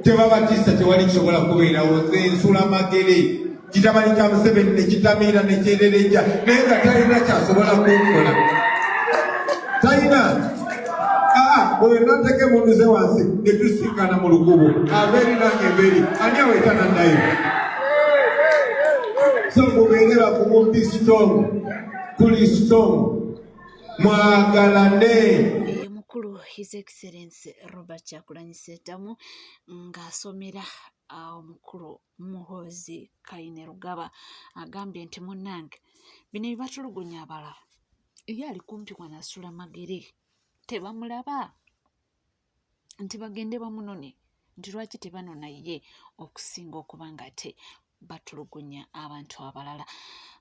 tebabatisa tewali kisobola kubeerawo nze nsula magere kitabani kya Museveni ne kitamiira ne kyerereja naye nga talina kyasobola kukola talina bwe nateke munduze wansi ne tusinkana mu lukubo abeeri nange embeeri ani awetana nayo so mubeere bakugu tuli strong mwagalane. Mukulu His Excellency Robert Kyagulanyi Ssentamu ng'asomera omukulu Muhoozi Kainerugaba agambye nti munnange bino bibatulugunya abalala ye ali kumpi wanasula magere tebamulaba nti bagende bamunone nti lwaki tebanona ye okusinga okuba nga te batulugunya abantu abalala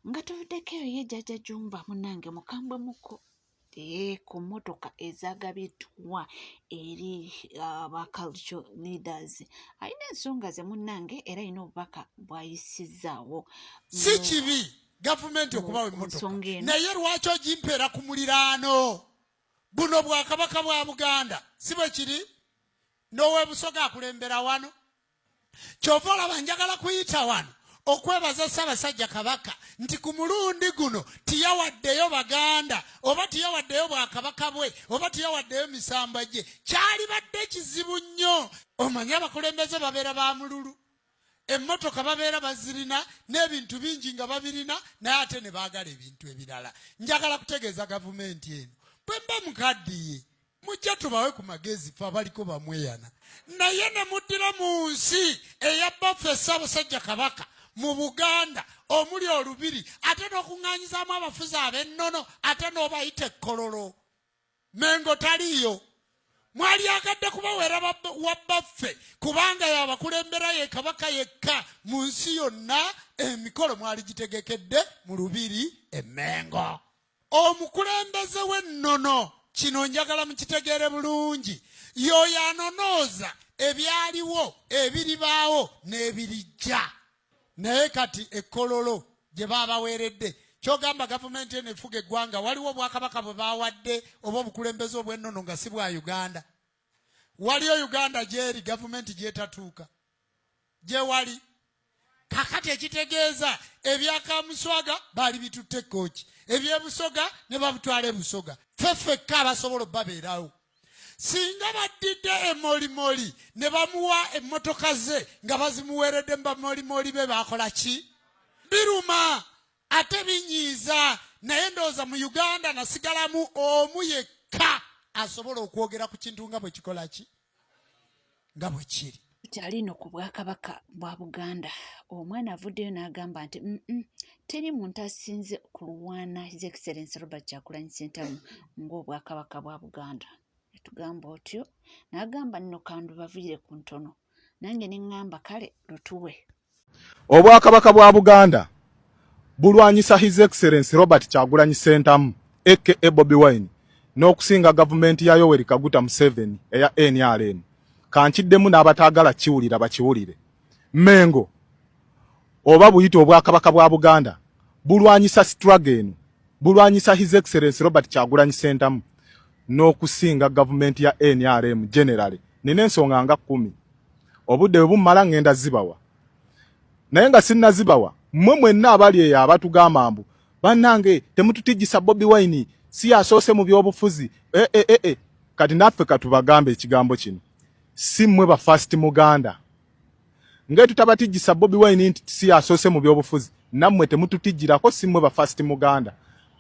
nga tuvuddeko eyo ye Jjajja Jumba munnange mukambwe muko ku mmotoka ezagabiddwa eri cultural leaders alina ensonga ze munnange era alina obubaka bwayisizaawo si kibi gavumenti okubawa emmotoka naye lwaki ogimpeera ku muliraano buno bwakabaka bwa Buganda si bwe kiri n'oweebusoga akulembera wano kyova olaba njagala kuyita wano okwebaza Ssaabasajja Kabaka nti ku mulundi guno tiyawaddeyo Baganda oba tiyawaddeyo Bwakabaka bwe oba tiyawaddeyo misamba gye kyali badde kizibu nnyo. Omanyi abakulembeze babeera ba mululu emmotoka babeera bazirina n'ebintu bingi nga babirina naye ate ne baagala ebintu ebirala. Njagala kutegeeza gavumenti eno bwe mba mukaddiye mujja tubawe ku magezi fe abaliko bamweyana naye ne muddira mu nsi eya baffe Ssaabasajja Kabaka mu Buganda omuli olubiri ate n'okuŋŋaanyizaamu abafuzi ab'ennono ate n'obayita ekkololo Mengo taliyo mwali agadde kubaweera wabbaffe kubanga yabakulembera ye Kabaka yekka mu nsi yonna emikolo mwali gitegekedde mu lubiri e Mengo. Omukulembeze w'ennono kino njagala mukitegeere bulungi y'oyo anonooza ebyaliwo ebiribaawo n'ebirijja. Naye kati ekkololo gye baabaweeredde kyogamba gavumenti eno efuga eggwanga waliwo Bwakabaka bwe baawadde oba obukulembeze obw'ennono nga si bwa Uganda. Waliyo Uganda gyeri gavumenti gyetatuuka gye wali kakati ekitegeeza ebyakamuswaga baali bitutte Kooki ebyebusoga ne babutwala ebusoga ffeffekka abasobola obbabeerawo. Singa baddidde emolimoli ne bamuwa emmotoka ze nga bazimuweeredde mu bamolimoli be baakola ki? Biruma ate binyiiza. Naye ndowooza mu Uganda nasigalamu omu yekka asobola okwogera ku kintu nga bwe kikola ki nga bwe kiri. Kyali no ku Bwakabaka bwa Buganda omwana avuddeyo n'agamba nti teri muntu asinze kulwana His Excellency Robert Kyagulanyi Ssentamu ng'Obwakabaka bwa Buganda. Tugamba otyo n'agamba nno kandu baviire ku ntono nange ne ŋŋamba kale lutuwe. Obwakabaka bwa Buganda bulwanyisa His Excellency Robert Kyagulanyi Ssentamu aka Bobi Wine n'okusinga gavumenti ya Yoweri Kaguta Museveni eya NRM. Kankiddemu n'abataagala kiwulira bakiwulire. Mengo oba buyita Obwakabaka bwa Buganda bulwanyisa struggle eno bulwanyisa His Excellency Robert Kyagulanyi Ssentamu n'okusinga gavumenti ya NRM generally. Nina ensonga nga 10 obudde bwe bumala ngenda zibawa naye nga sinna zibawa mmwe mwenna abali eyo abatugamba mbu bannange temututijjisa Bobi Wine si asoose mu byobufuzi kati naffe katubagambe ekigambo kino si mmwe ba first Muganda nge tutabatijjisa Bobi Wine nti si asoose mu byobufuzi nammwe temututijjirako si mmwe ba first Muganda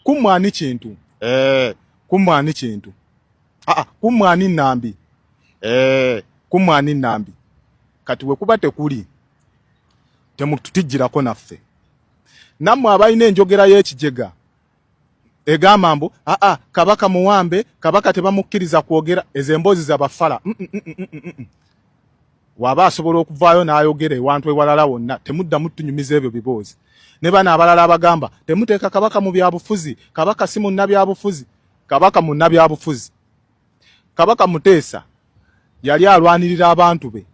kumwani kintu kumwani kintu kumwani nambi kumwani nambi kati we kuba tekuli temututijjirako naffe nammwe abalina enjogera y'ekijega egamba mbu Kabaka muwambe Kabaka tebamukkiriza kwogera ezo emboozi z'abafala waba asobola okuvaayo n'ayogera ewantu ewalala wonna temudda mutunyumiza ebyo biboozi ne bano abalala abagamba temuteeka Kabaka mu byabufuzi Kabaka si munnabyabufuzi. Kabaka munnabyabufuzi Kabaka Muteesa yali alwanirira abantu be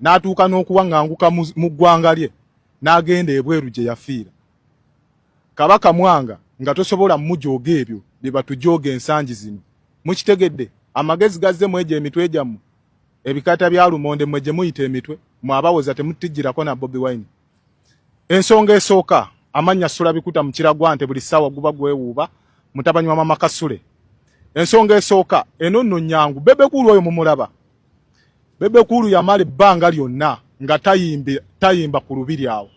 n'atuuka n'okuwaŋŋanguka mu ggwanga lye n'agenda ebweru gye yafiira. Kabaka Mwanga nga tosobola mujooga ebyo bye batujooga ensangi zino mukitegedde amagezi gazze mu egyo emitwe gyammwe ebikata bya lumonde mwe gye muyita emitwe mwabawoza temutijjirako na Bobi Wine. Ensonga esooka amanya Sulabikuta mu Kiragwa nte buli ssaawa guba gwewuuba mutabani wa Mama Kasule. Ensonga esooka eno nno Nyangu Bebe Cool oyo mumulaba. Bebe Cool yamala ebbanga lyonna nga tayimba ku lubiri awo.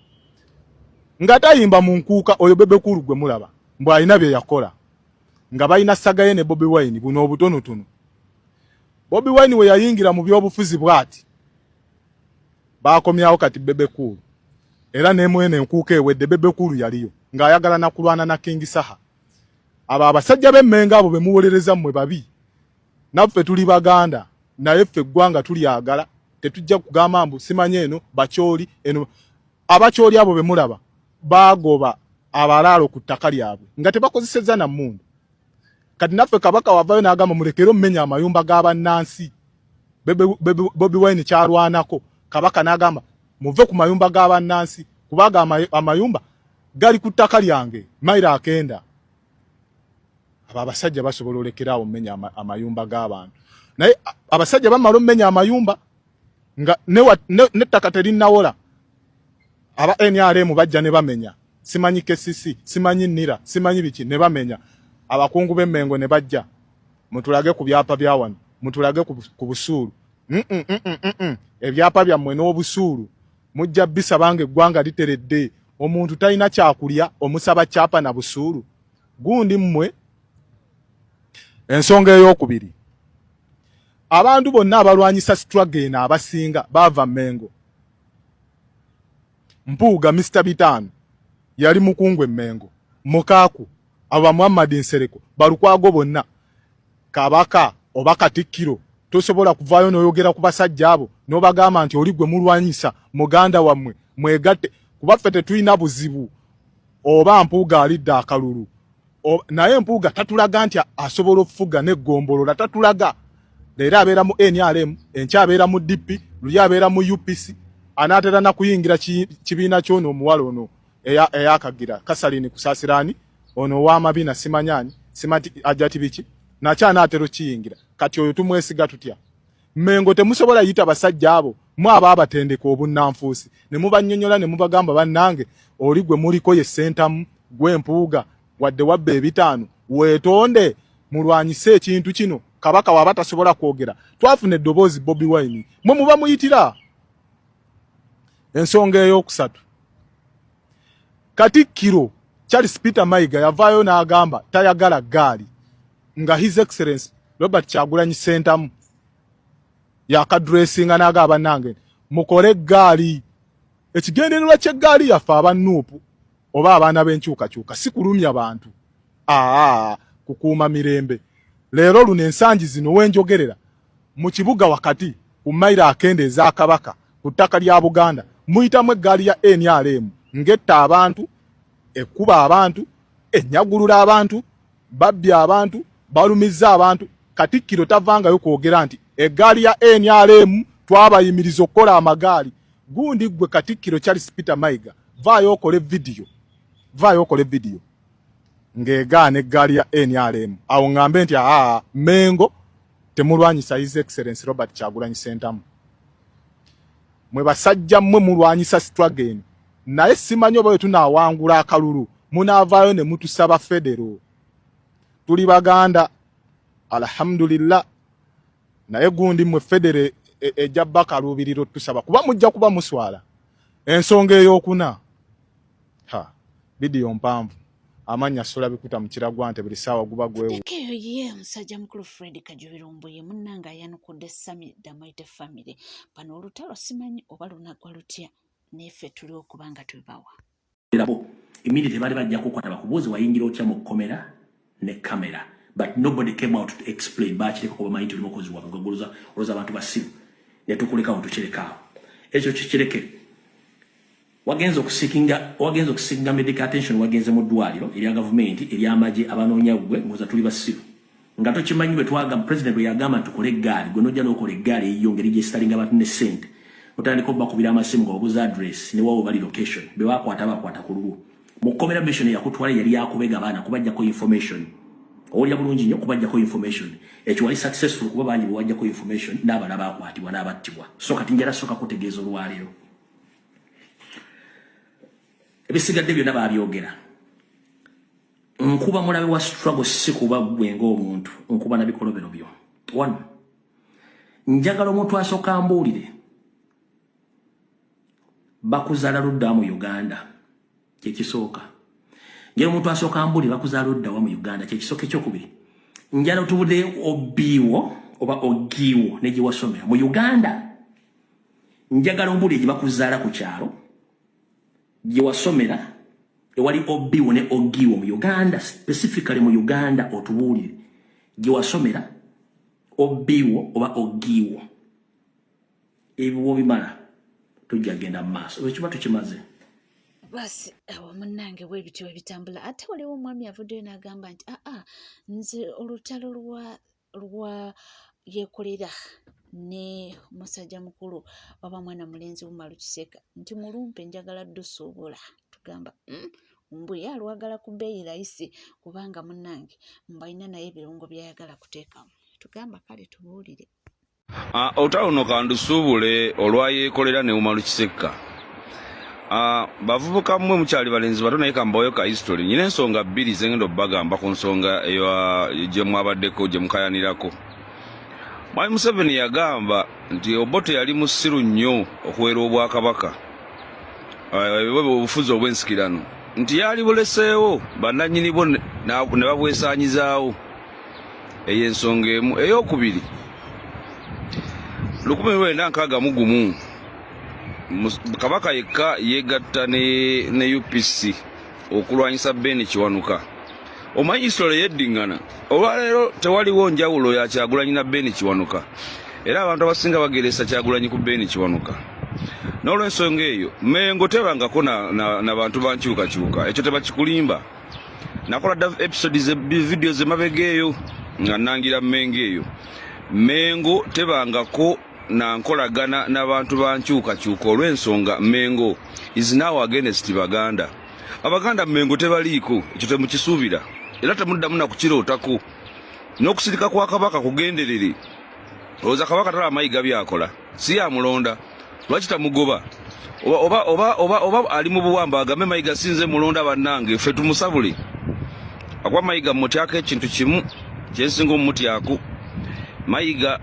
Nga tayimba mu nkuuka oyo Bebe Cool gwe mulaba. Mbw alina bye yakola. Nga balina Sagaye ne Bobi Wine buno obutonotono. Bobi Wine we yayingira mu byobufuzi bwati. Bakomyawo kati Bebe Cool. Era nemwene enkuuka ewedde Bebe Cool yaliyo. Nga ayagala na kulwana na King Saha. Aba abasajja b'emmenga abo bemuwolereza mmwe babi. Naffe tuli Baganda. Naye ffe eggwanga tulyagala. Tetujja kugamba mbu simanye eno bakyoli eno. Abakyoli abo bemulaba bagoba abalaalo ku ttaka lyabwe nga tebakozesezza na mmundu. Kati naffe Kabaka wavayo n'agamba mulekero mmenya amayumba g'abannansi. Bobi Wine kyalwanako Kabaka n'agamba muve ku mayumba g'abannansi kubaga amayumba gali ku ttaka lyange mayira akenda. Aba abasajja basobola olekerawo mmenya amayumba g'abantu. Naye abasajja bamala ommenya amayumba nga n'ettaka terinnawola. Aba NRM bajja ne bamenya. Simanyi KCC, simanyi Nira, simanyi biki ne bamenya. Abakungu b'emmengo ne bajja. Mutulage ku byapa bya wano, mutulage ku busuulu. Ebyapa byammwe n'obusuulu. Mujja bisabanga eggwanga literedde. Omuntu talina kyakulya omusaba kyapa na busuulu. Gundi mmwe ensonga ey'okubiri. Abantu bonna abalwanyisa struggle na abasinga bava Mmengo. Mpuuga Mr. Bitano yali mukungwe Mmengo. Mukaaku aba Muhammad Nsereko balukwago bonna. Kabaka oba Katikkiro tosobola kuvaayo n'oyogera ku basajja abo n'obagamba nti oli gwe mulwanyisa muganda wammwe mwegatte kuba ffe tetulina buzibu. Oba Mpuuga alidde akalulu. Naye Mpuuga tatulaga nti asobola okufuga n'eggombolola tatulaga. Leero abeera mu NRM, enkya abeera mu DP, luli abeera mu UPC, anaatera na kuyingira kibiina ky'ono omuwala ono eyakagira Kasalini Kusaasirani, ono ow'amabina simanyanyi, simati ajati biki, nakyo anaatera okiyingira. Kati oyo tumwesiga tutya? Mmengo temusobola yita basajja abo, mwe aba abatendeka obunnanfuusi, ne mubanyonyola ne mubagamba bannange, oli gwe muliko ye ssentamu, gwe Mpuuga, wadde wabba ebitaano, weetonde, mulwanyise ekintu kino. Kabaka waba tasobola kwogera. Twafuna eddoboozi Bobi Wine. Mwe muba muyitira. Ensonga ey'okusatu. Katikkiro Charles Peter Mayiga yavaayo n'agamba tayagala gaali. Nga His Excellency Robert Kyagulanyi Ssentamu yakadressinga n'agamba nange mukole gaali. Ekigendererwa ky'eggaali yaffe abannuupu oba abaana b'enkyukakyuka si kulumya bantu. Kukuuma mirembe. Leero luno ensangi zino wenjogerera mu kibuga wakati ku mayira akende eza Kabaka ku ttaka lya Buganda muyitamu eggaali ya NRM ngetta abantu ekkuba abantu ennyagulula abantu babbya abantu balumizza abantu. Katikkiro tavangayo kwogera nti eggaali ya NRM twabayimiriza okukola amagaali. Gundi gwe Katikkiro Charles Peter Mayiga vaayo okole vidiyo ng'egaana eggaali ya NRM. Awo ngambe nti Mmengo temulwanyisa His Excellency Robert Kyagulanyi Ssentamu. Mwe basajja mmwe mulwanyisa struggle. Naye simanyi oba bwe tunaawangula akalulu munaavaayo ne mutusaba federo. Tuli Baganda alhamdulillah. Naye gundi mmwe federe ejja bakaluubiriro tusaba kuba mujja kuba muswala. Ensonga ey'okuna vidiyo mpanvu. Amanya Sulabikuta mu Kiragwa nte buli ssaawa guba gwewu. Ekeyo ye omusajja mukulu Fred Kajubirumbu ye munnanga yanukudde Sami Damaite family. Pano olutalo simanyi oba lunagwa lutya neffe tuli okubanga tubawa. Immediately bali bajja kukwata bakubuuzi wayingira otya mu kkomera ne kamera. But nobody came out to explain. Baakireka kuba mayinti oli mukozi wa kaguluza oloza abantu basiru. Ne tukulekawo tukirekaawo. Ekyo kikireke. Wagenzo kusikinga medical attention wagenze mu ddwaliro erya government erya amaje abanoonya gwe ngoza tuli basiru. Nga tokimanyi bwe twaga president bwe yagamba tukole eggaali gwe nojja n'okola eggaali eyiyo ngeri gye sitalinga abantu ne ssente. Otandika bakubira amasimu ng'obuza address ne wawo bali location be bakwata ku lulu. Mu kkomera mission yakutwala yali yakubega abaana kubajjako information Oli bulungi nnyo kubajjako information. Ekyo wali successful kuba bangi bwajjako information n'abana bakwatibwa n'abattibwa. So kati njala soka kutegeeza olwaleero. Ebisigadde byonna baabyogera. Nkuba mulabe wa struggle si kuba gwe ng'omuntu. Nkuba na bikolobero byo. One. Njagala omuntu asooka ambuulire. Bakuzaala ludda mu Uganda. Kyekisooka. Njagala omuntu asooka ambuulire bakuzaala ludda mu Uganda. Kyekisooka ekyokubiri. Njagala otubudde obiiwo oba ogiiwo ne gye wasomera mu Uganda. Njagala ombuulire gye bakuzaala ku kyalo. Gye wasomera ewali obiiwo ne ogiiwo mu Uganda, specifically mu Uganda otubuulire. Gye wasomera obiiwo oba ogiiwo. Ebyo bimala tujja genda mu maaso. Ekiba tukimaze. Basi awo munnange bwebityo ebitambula. Ate waliwo omwami avuddeyo n'agamba nti nze olutalo lwa yeekolera ne musajja mukulu oba mwana mulenzi Umaru Kiseka nti mulumpe njagala ddusuubula. Tugamba mbuye alwagala ku bbeeyi layisi kubanga munnange mbalina naye ebirungo byayagala kuteekamu. Tugamba kale tubuulire. Olutalo luno kandusuubule olwayeekolera ne Umaru Kiseka. Bavubuka mmwe mukyali balenzi bato naye kambayo ka history. Nyina ensonga bbiri zengenda obbagamba ku nsonga gye mwabaddeko gye mukayanirako. Mwami Museveni yagamba nti Obote yali musiru nnyo okuweera obwakabaka. Obufuzi obw'ensikirano. Nti yali buleseewo bannannyini bo ne babwesaanyizaawo. Eyo ensonga emu. Ey'okubiri 1961 Kabaka yekka yeegatta ne UPC okulwanyisa Ben Kiwanuka. Omanyi history yeddingana. Olwaleero tewaliwo njawulo ya Kyagulanyi na Ben Kiwanuka. Era abantu abasinga bageresa Kyagulanyi ku Ben Kiwanuka. N'olw'ensonga eyo Mengo tebangako na bantu bankyukakyuka. Ekyo tebakikulimba. Nakola episodes video zemabegeeyo nga nangira Mengo eyo. Mengo tebangako na nkolagana n'abantu bankyukakyuka olw'ensonga Mengo is now against Baganda. Abaganda Mengo tebaliiko, ekyo temukisuubira. Era temuddamu na kukirootako. N'okusirika kwa Kabaka kugenderere. Olowooza Kabaka tala Mayiga byakola. Si yamulonda. Lwaki tamugoba? Oba ali mu buwamba agambe Mayiga sinze mulonda bannange ffe tumusabule. Akwa Mayiga mutyako ekintu kimu kyensinga omumutyako. Mayiga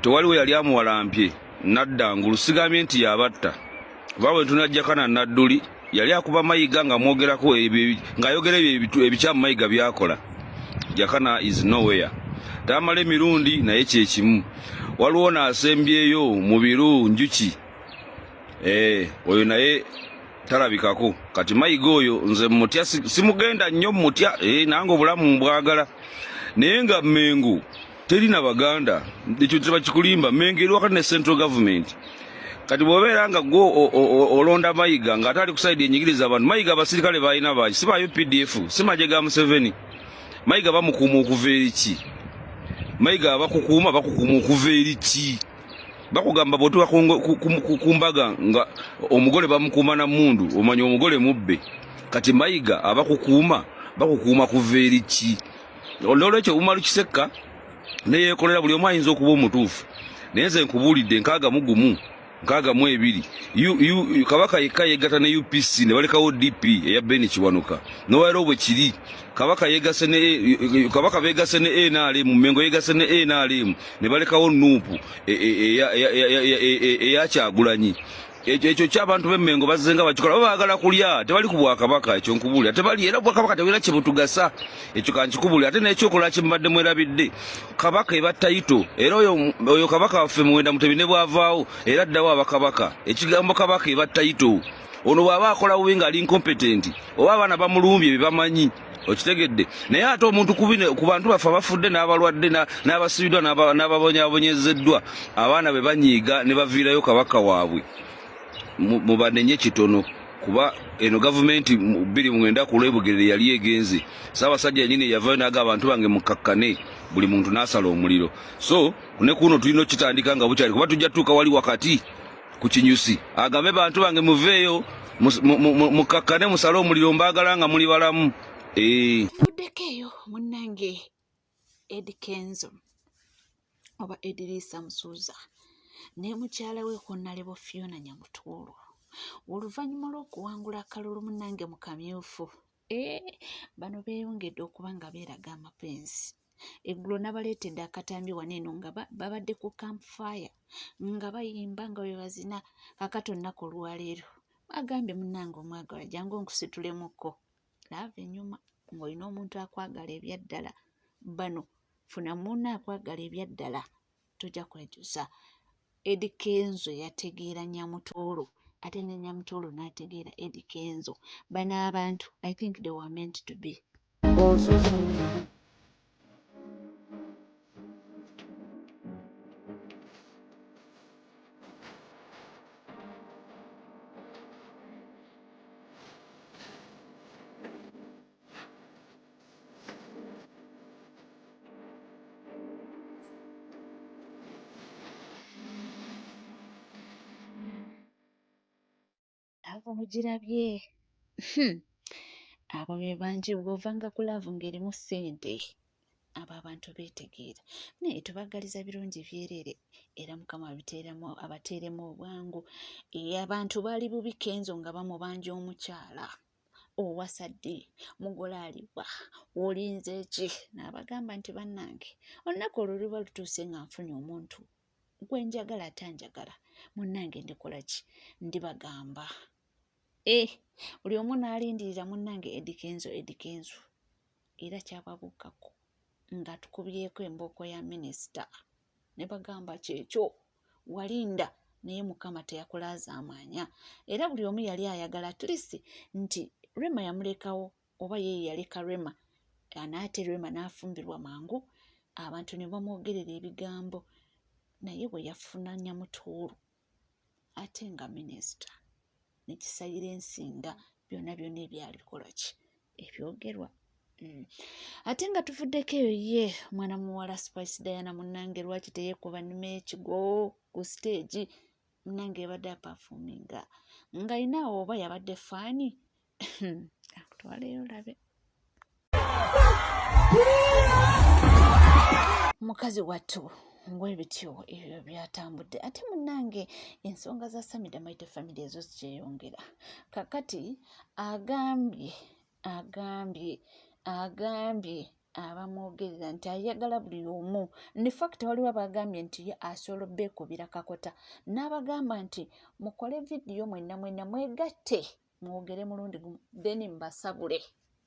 tewaliwo yali amuwalampye naddangulu sigambye nti yabatta. Bawe tunajjakana nadduli yali akuba Mayiga nga mwogerako ng'ayogera ebikyamu Mayiga byakola. Jakana is nowhere. Tamale mirundi naye kyekimu. Waliwo n'asembyeyo mu biru njuki. Oyo naye talabikako. Kati Mayiga oyo nze mutya simugenda nnyo mutya nange obulamu mbwagala. Naye nga Mengo terina Baganda. Ekyo tebakikulimba. Mengo eri wakati ne central government. Kati bw'obeera nga gwo olonda Mayiga ng'atali kusaidi enyigiriza abantu. Mayiga abasirikale balina baki si ba UPDF si maje ga Museveni. Mayiga bamukuuma okuva eri ki? Mayiga bakukuuma okuva eri ki? Bakugamba bw'otuuka ku mbaga nga omugole bamukuuma na mmundu omanya omugole mubbe. Kati Mayiga abakukuuma kuva eri ki? Olw'ekyo Umaru Kiseka ne yeekolera buli omu ayinza okuba omutuufu. Naye nze nkubuulidde 62 Kabaka yekka yeegatta ne UPC ne balekawo DP eya Ben Kiwanuka. N'olwaleero bwe kiri Kabaka beegase ne NRM, Mengo yeegase ne NRM ne balekawo Nuupu eya Kyagulanyi. Ekyo ky'abantu b'Emmengo bazzenga bakikola baagala kulya tebali ku Bwakabaka. Ekyo nkubuulira tebali era Bwakabaka tewera kye butugasa. Ekyo kankikubuulira ate n'ekyokola kimbadde mwerabidde Kabaka eba tayito era oyo Kabaka waffe Muwenda Mutebi ne bwavaawo era addawo abakabaka. Ekigambo Kabaka eba tayito ono bw'aba akola bubi ng'ali incompetent oba abaana bamulumbye bye bamanyi okitegedde. Naye ate omuntu ku bantu baffe abafudde n'abalwadde n'abasibiddwa n'ababonyezeddwa abaana be banyiiga ne baviirayo Kabaka waabwe mubanenye kitono kuba eno gavumenti 2009 ku Lwebugerere yali egenze. Ssaabasajja nyine yavayo n'aga abantu bange mukakkane buli muntu n'asala omuliro. So ne kuno tulina okitandika nga bukyali kuba tujja tuuka wali wakati ku Kinyusi agambe bantu bange muveeyo mukakkane musale omuliro mbaagala nga muli balamu. Buddekeyo munnange Eddie Kenzo oba Edrisa Musuuza ne mukyala we Konnalebo Fiona Nyamutoolo oluvannyuma lw'okuwangula akalulu munnange mu kamyufu bano beeyongedde okuba nga beeraga amapenzi. Eggulo nabaleetedde akatambi wano eno nga babadde ku campfire nga bayimba nga bwe bazina kakato nnaku olwaleero bagambye munnange omwagala jangu onkusitulemu laava ennyuma ng'olina omuntu akwagala ebyaddala bano funa munna akwagala ebyaddala tojja kwekyusa. Eddie Kenzo yategeera Nyamutoolo ate ne Nyamutoolo n'ategeera Eddie Kenzo. Bano abantu I think they were meant to be. Abo mugirabye abo be bangi bw'ovanga ku laavu ng'erimu ssente abo abantu beetegeera naye tubagaliza birungi byereere era Mukama abateeremu obwangu. Abantu baali bubi Kenzo nga bamubanja omukyala owasadde mugole aliwa olinze ki n'abagamba nti bannange olunaku olwo luba lutuuse nga nfunye omuntu gwe njagala atanjagala munnange ndikola ki ndibagamba. Buli omu n'alindirira munnange Eddie Kenzo era kyababuukako nga tukubyeko embooko ya minisita ne bagamba kyekyo walinda naye Mukama teyakulaaza amaanya era buli omu yali ayagala at least nti Rema yamulekawo oba ye yaleka Rema anaate Rema n'afumbirwa mangu abantu ne bamwogerera ebigambo naye bwe yafuna Nyamutoolo ate nga minisita nekisayira ensinga byonna ebyali bikola ki ebyogerwa. Ate nga tuvuddeko eyo ye mwana muwala Spice Diana munnange lwaki teyeekuba nnima ekigo ku stage munnange yabadde apafuminga nga inaawo oba yabadde faani akutwaleyo olabe. Mukazi wattu ngwebityo ebyo byatambudde ate munnange ensonga za Samida Maite family ezo zikyeyongera kakati agambye abamwogerera nti ayagala buli omu ne fact waliwo abagambye nti ye asobola beekubira kakota n'abagamba nti mukole vidiyo mwenna mwegatte mwogere mulundi gumu then mbasabule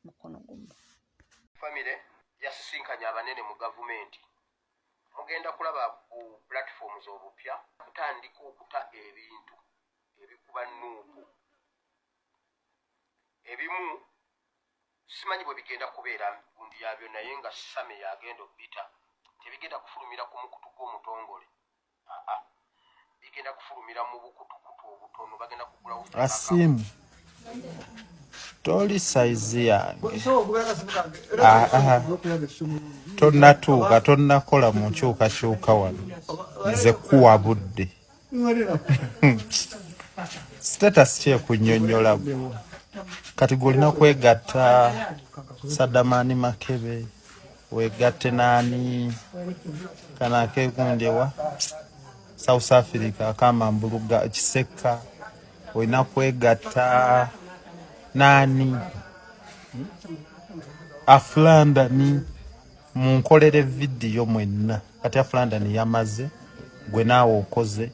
mukono gumu. Family yasisinkanya abanene mu gavumenti mugenda kulaba ku platforms obupya kutandika okuta ebintu ebikuba nuupu ebimu simanyi bwe bigenda kubeera gundi yabyo naye nga Same yagenda okubita tebigenda kufulumira ku mukutu gw'omutongole bigenda kufulumira mu bukutukutu obutono bagenda kugulawo asimu toli saizi yange tonnatuuka tonnakola mu nkyukakyuka wano nze kuwa budde status kyekunnyonnyolamu kati golina kwegatta Saddamani Makebe wegatte naani kanakegundewa South Africa akamambuluga Kiseka olina kwegatta nani Aflandani munkolere vidiyo mwenna kati Aflandani yamaze gwe naawe okoze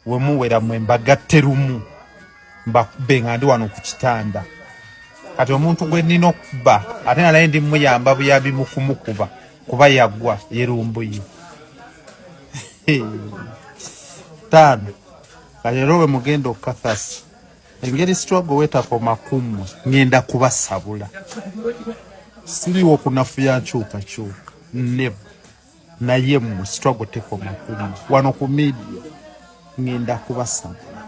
we muwera mwembagatte lumu mbakube nga ndi wano ku kitanda kati omuntu gwe nnina okuba ate nalaye ndi muyamba buyambi mu kumukuba kuba yagwa yerumbuye tano kati ero we mugenda okukakasa engeri struggle wetakoma kummwe ngenda kubasabula siriwo kunafuya nkyukakyuka neva naye mmwe struggle tekoma kummwe wano ku media ngenda kubasabula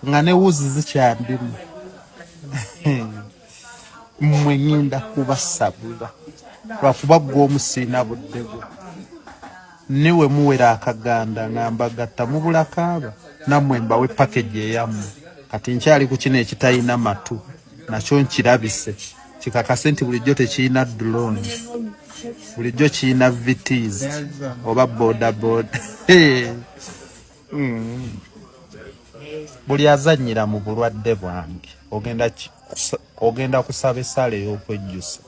nga ne wuzi zikyandimu mmwe ngenda kubasabula lwakuba gwe omusiina buddego niwe muwera akaganda ngambagatta mubulakaaba nammwe mbawe package eyammwe kati nkyali ku kino ekitalina matu nakyo nkirabise kikakase nti bulijjo tekirina drone bulijjo kirina VTs oba bodaboda buli azannyira mu bulwadde bwange ogenda kusaba essaala ey'okwejjusa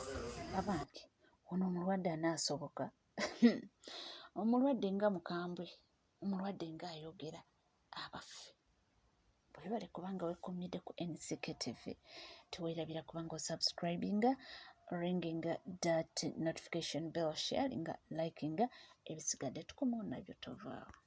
abange ono omulwadde anaasoboka omulwadde nga mukambwe omulwadde nga ayogera abaffe bwe bale kubanga wekomidde ku NCK TV teweerabira kubanga osubscribinga ringinga that notification bell sharinga likinga ebisigadde tukomawo nabyo tovaawo